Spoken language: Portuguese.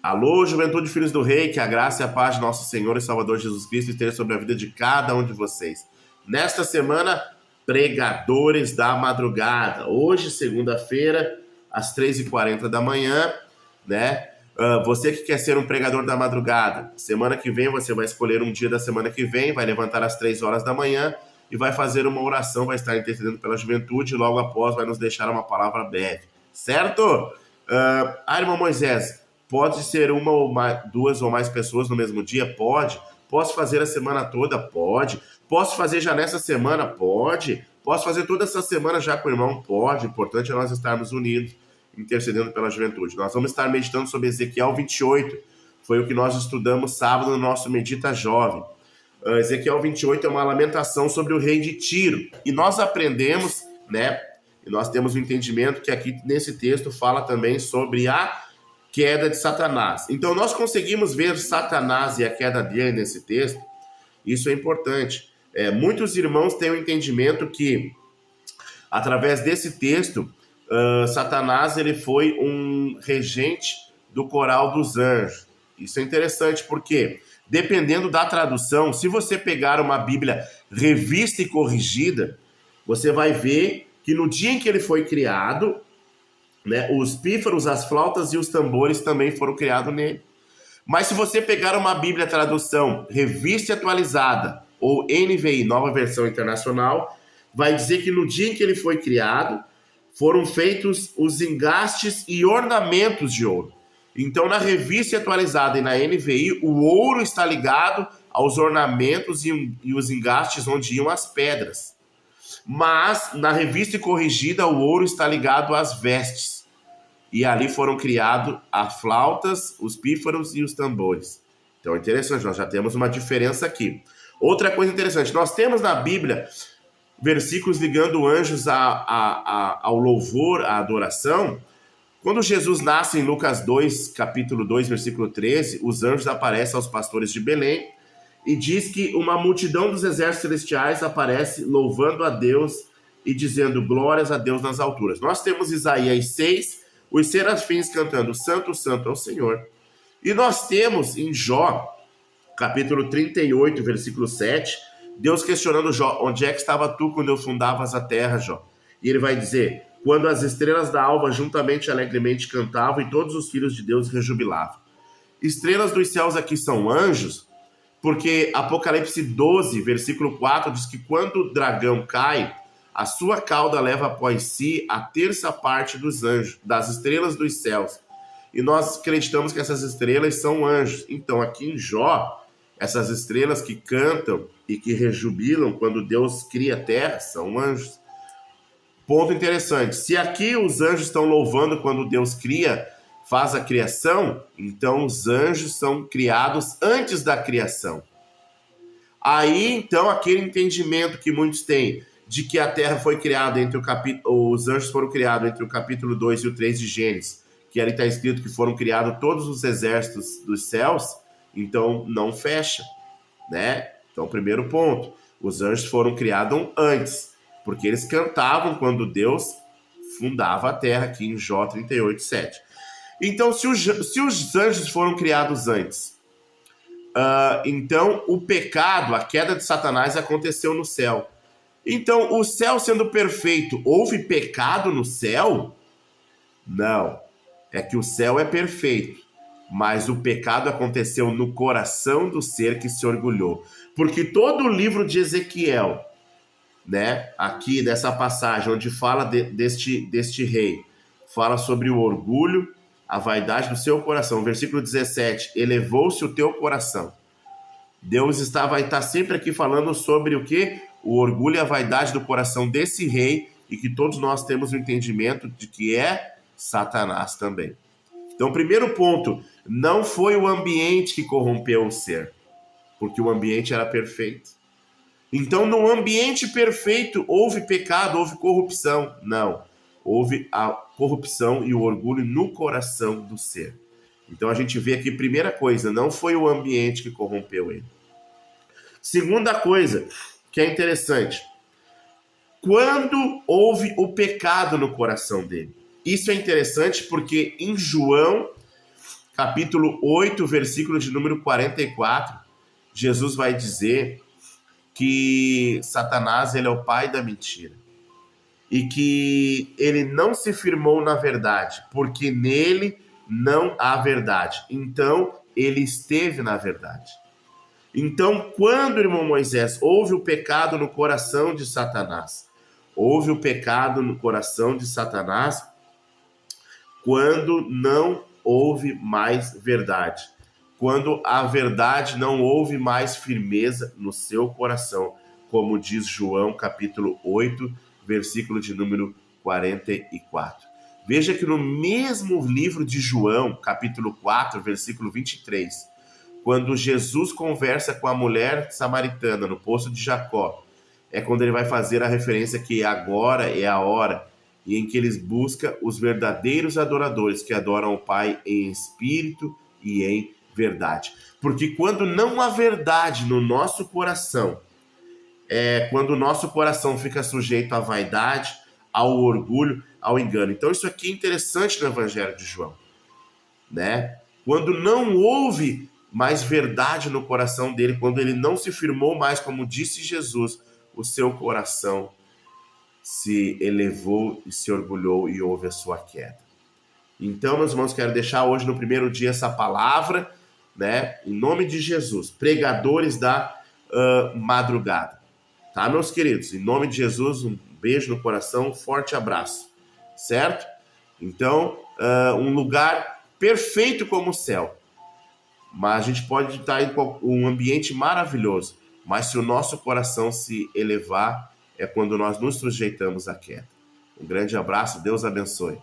Alô, Juventude Filhos do Rei, que a graça e a paz de nosso Senhor e Salvador Jesus Cristo esteja sobre a vida de cada um de vocês. Nesta semana, pregadores da madrugada. Hoje, segunda-feira, às 3h40 da manhã, né? Você que quer ser um pregador da madrugada, semana que vem você vai escolher um dia da semana que vem, vai levantar às 3 horas da manhã e vai fazer uma oração, vai estar intercedendo pela juventude e logo após vai nos deixar uma palavra breve, certo? Irmão Moisés, pode ser uma ou mais, duas ou mais pessoas no mesmo dia? Pode. Posso fazer a semana toda? Pode. Posso fazer já nessa semana? Pode. Posso fazer toda essa semana já com o irmão? Pode. O importante é nós estarmos unidos, intercedendo pela juventude. Nós vamos estar meditando sobre Ezequiel 28. Foi o que nós estudamos sábado no nosso Medita Jovem. Ezequiel 28 é uma lamentação sobre o rei de Tiro. E nós aprendemos, né? E nós temos o entendimento que aqui nesse texto fala também sobre a queda de Satanás. Então nós conseguimos ver Satanás e a queda dele nesse texto. Isso é importante. Muitos irmãos têm o entendimento que, através desse texto, Satanás ele foi um regente do coral dos anjos. Isso é interessante porque, dependendo da tradução, se você pegar uma Bíblia revista e corrigida, você vai ver que no dia em que ele foi criado, né, os pífaros, as flautas e os tambores também foram criados nele. Mas se você pegar uma Bíblia tradução revista e atualizada, ou NVI, Nova Versão Internacional, vai dizer que no dia em que ele foi criado, foram feitos os engastes e ornamentos de ouro. Então, na revista atualizada e na NVI, o ouro está ligado aos ornamentos e os engastes onde iam as pedras. Mas, na revista corrigida, o ouro está ligado às vestes. E ali foram criados as flautas, os pífaros e os tambores. Então é interessante, nós já temos uma diferença aqui. Outra coisa interessante, nós temos na Bíblia versículos ligando anjos ao louvor, à adoração. Quando Jesus nasce em Lucas 2, capítulo 2, versículo 13, os anjos aparecem aos pastores de Belém e diz que uma multidão dos exércitos celestiais aparece louvando a Deus e dizendo glórias a Deus nas alturas. Nós temos Isaías 6, os serafins cantando Santo, Santo é o Senhor. E nós temos em Jó, capítulo 38, versículo 7, Deus questionando Jó, onde é que estava tu quando eu fundavas a terra, Jó? E ele vai dizer, quando as estrelas da alva juntamente alegremente cantavam e todos os filhos de Deus rejubilavam. Estrelas dos céus aqui são anjos, porque Apocalipse 12, versículo 4, diz que quando o dragão cai, a sua cauda leva após si a terça parte dos anjos, das estrelas dos céus. E nós acreditamos que essas estrelas são anjos. Então, aqui em Jó, essas estrelas que cantam e que rejubilam quando Deus cria a terra são anjos. Ponto interessante. Se aqui os anjos estão louvando quando Deus cria, faz a criação, então os anjos são criados antes da criação. Aí, então, aquele entendimento que muitos têm de que a terra foi criada entre os anjos foram criados entre o capítulo 2 e o 3 de Gênesis, que ali está escrito que foram criados todos os exércitos dos céus, então não fecha, né? Então, primeiro ponto, os anjos foram criados antes, porque eles cantavam quando Deus fundava a terra, aqui em Jó 38, 7. Então, se os anjos foram criados antes, então o pecado, a queda de Satanás aconteceu no céu. Então, o céu sendo perfeito, houve pecado no céu? Não. É que o céu é perfeito, mas o pecado aconteceu no coração do ser que se orgulhou. Porque todo o livro de Ezequiel, né, aqui nessa passagem onde fala deste rei, fala sobre o orgulho, a vaidade do seu coração. Versículo 17, elevou-se o teu coração. Deus vai estar sempre aqui falando sobre o quê? O orgulho e a vaidade do coração desse rei, e que todos nós temos o entendimento de que é Satanás também. Então, primeiro ponto, não foi o ambiente que corrompeu o ser, porque o ambiente era perfeito. Então, no ambiente perfeito, houve pecado, houve corrupção? Não. Houve a corrupção e o orgulho no coração do ser. Então, a gente vê aqui, primeira coisa, não foi o ambiente que corrompeu ele. Segunda coisa, que é interessante, quando houve o pecado no coração dele. Isso é interessante porque em João, capítulo 8, versículo de número 44, Jesus vai dizer que Satanás ele é o pai da mentira e que ele não se firmou na verdade, porque nele não há verdade. Então, ele esteve na verdade. Então, quando, irmão Moisés, houve o pecado no coração de Satanás, houve o pecado no coração de Satanás quando não houve mais verdade, quando a verdade não houve mais firmeza no seu coração, como diz João capítulo 8, versículo de número 44. Veja que no mesmo livro de João, capítulo 4, versículo 23, quando Jesus conversa com a mulher samaritana no poço de Jacó, é quando ele vai fazer a referência que agora é a hora e em que eles buscam os verdadeiros adoradores que adoram o Pai em espírito e em verdade. Porque quando não há verdade no nosso coração, quando o nosso coração fica sujeito à vaidade, ao orgulho, ao engano. Então isso aqui é interessante no Evangelho de João, né? Quando não houve mais verdade no coração dele, quando ele não se firmou mais, como disse Jesus, o seu coração se elevou e se orgulhou e houve a sua queda. Então, meus irmãos, quero deixar hoje no primeiro dia essa palavra, né? Em nome de Jesus, pregadores da madrugada. Tá, meus queridos? Em nome de Jesus, um beijo no coração, um forte abraço. Certo? Então, um lugar perfeito como o céu. Mas a gente pode estar em um ambiente maravilhoso. Mas se o nosso coração se elevar, é quando nós nos sujeitamos à queda. Um grande abraço, Deus abençoe.